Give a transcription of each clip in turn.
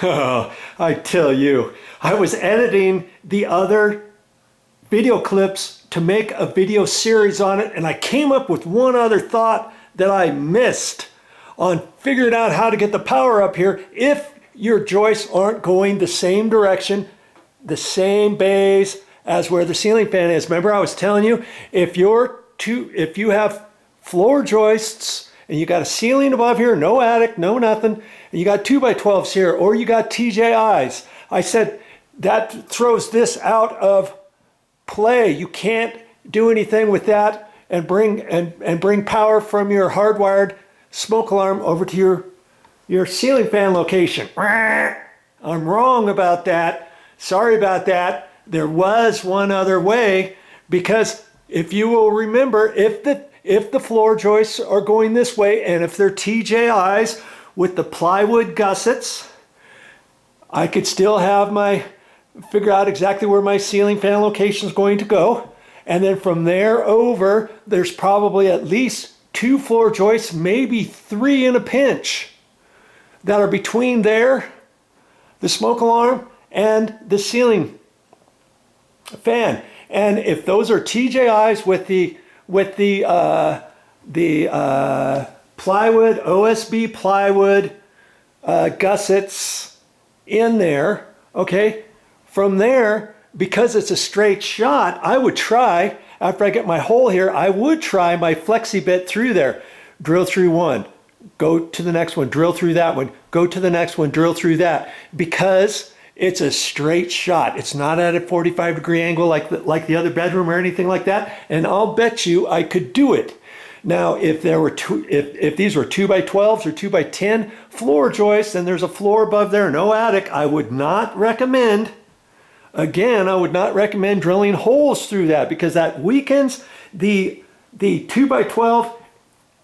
Oh, I tell you, I was editing the other video clips to make a video series on it, and I came up with one other thought that I missed on figuring out how to get the power up here if your joists aren't going the same direction, the same bays as where the ceiling fan is. Remember I was telling you, if you have floor joists and you got a ceiling above here, no attic, no nothing, and you got 2x12s here, or you got TJIs, I said that throws this out of play. You can't do anything with that and bring power from your hardwired smoke alarm over to your ceiling fan location. I'm wrong about that. Sorry about that. There was one other way, because if you will remember, if the floor joists are going this way, and if they're TJIs with the plywood gussets, I could still have figure out exactly where my ceiling fan location is going to go. And then from there over, there's probably at least 2 floor joists, maybe 3 in a pinch, that are between there, the smoke alarm, and the ceiling fan. And if those are TJIs with the plywood, OSB plywood gussets in there, okay, from there, because it's a straight shot, I would try, after I get my hole here, I would try my flexi bit through there. Drill through one, go to the next one, drill through that one, go to the next one, drill through that, because it's a straight shot. It's not at a 45-degree angle like the other bedroom or anything like that, and I'll bet you I could do it. Now, if these were 2x12s or 2x10 floor joists, and there's a floor above there, no attic, I would not recommend, again, I would not recommend drilling holes through that, because that weakens the 2x12,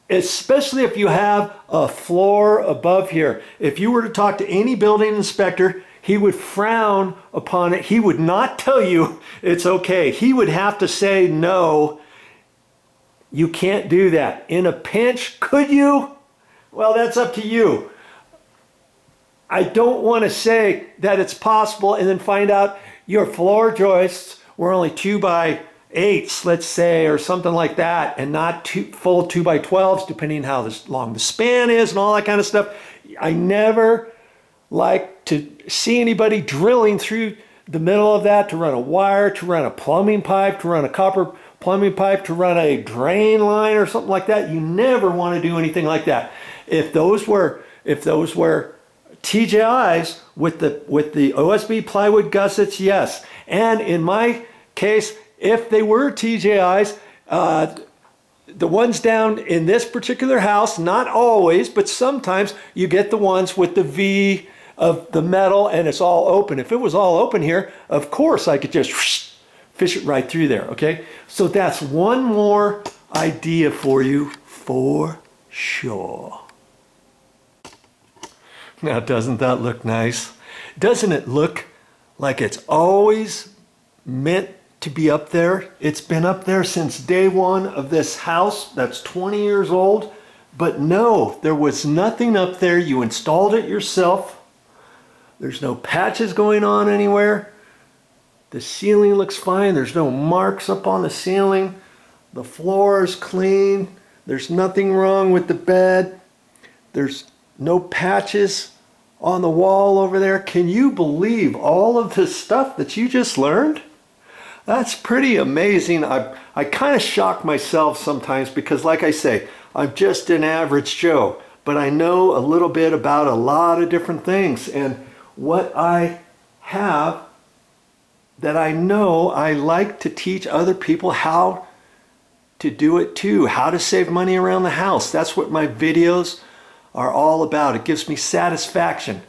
especially if you have a floor above here. If you were to talk to any building inspector, he would frown upon it. He would not tell you it's okay. He would have to say, no, you can't do that. In a pinch, could you? Well, that's up to you. I don't want to say that it's possible and then find out your floor joists were only 2x8s, let's say, or something like that, and not full 2x12s, depending how long the span is and all that kind of stuff. I never like to see anybody drilling through the middle of that to run a wire, to run a plumbing pipe, to run a copper plumbing pipe, to run a drain line or something like that. You never want to do anything like that. If those were TJIs with the OSB plywood gussets, yes. And in my case, if they were TJIs, the ones down in this particular house, not always, but sometimes you get the ones with the V of the metal and it's all open. If it was all open here, of course I could just fish it right through there, okay? So that's one more idea for you for sure. Now, doesn't that look nice? Doesn't it look like it's always meant to be up there? It's been up there since day one of this house that's 20 years old. But no, there was nothing up there. You installed it yourself. There's no patches going on anywhere. The ceiling looks fine. There's no marks up on the ceiling. The floor is clean. There's nothing wrong with the bed. There's no patches on the wall over there. Can you believe all of this stuff that you just learned? That's pretty amazing. I kind of shock myself sometimes because, like I say, I'm just an average Joe, but I know a little bit about a lot of different things. And what I have that I know, I like to teach other people how to do it too, how to save money around the house. That's what my videos are all about. It gives me satisfaction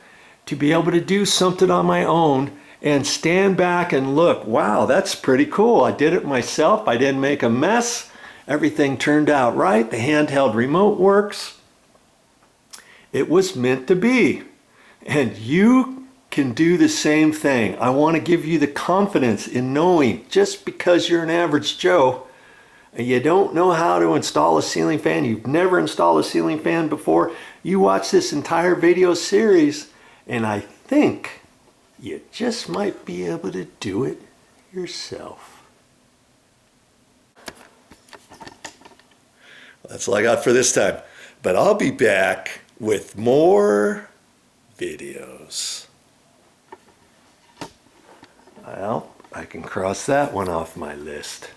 to be able to do something on my own and stand back and look, wow, that's pretty cool. I did it myself. I didn't make a mess. Everything turned out right. The handheld remote works. It was meant to be. And you can do the same thing. I want to give you the confidence in knowing, just because you're an average Joe and you don't know how to install a ceiling fan, you've never installed a ceiling fan before, you watch this entire video series And I think you just might be able to do it yourself. That's all I got for this time. But I'll be back with more videos. Well, I can cross that one off my list.